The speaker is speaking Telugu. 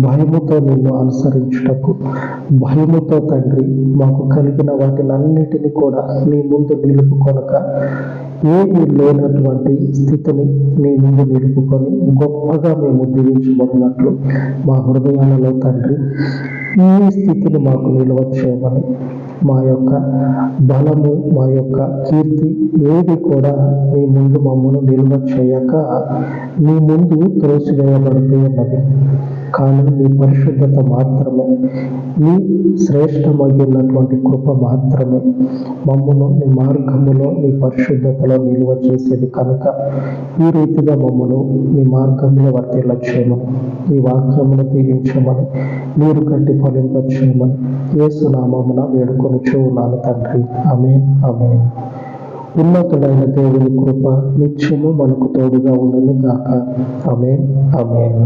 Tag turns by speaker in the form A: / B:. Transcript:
A: భయముతో నిన్ను అనుసరించుటకు, భయముతో తండ్రి మాకు కలిగిన వాటినన్నిటిని కూడా నీ ముందు నిలుపుకొనక, ఏమీ లేనటువంటి స్థితిని నీ ముందు నిలుపుకొని గొప్పగా మేము దీవించబడినట్లు మా హృదయాలలో తండ్రి ఈ స్థితిని మాకు నిలువ చేయమని, మా యొక్క బలము, మా యొక్క కీర్తి ఏది కూడా నీ ముందు మమ్మల్ని నిల్వ చేయక నీ ముందు త్రోసివేయబడుతూ ఉన్నది. కానీ నీ పరిశుద్ధత మాత్రమే, నీ శ్రేష్టమైనటువంటి కృప మాత్రమే మమ్మను నీ మార్గములో, నీ పరిశుద్ధతలో నిలువ చేసేది కనుక ఈ రీతిగా మమ్మను నీ మార్గంలో వర్తిల్ల చేయమని, ఈ వాక్యమును దీవించమని, నీరు కట్టి ఫలింపచేయమని యేసు నామమున వేడుకొనుచు ఉన్నాను తండ్రి. ఆమేన్, ఆమేన్. ఉన్నతుడైన దేవుని కృప నిత్యము మనకు తోడుగా ఉండును గాక. ఆమేన్, ఆమేన్.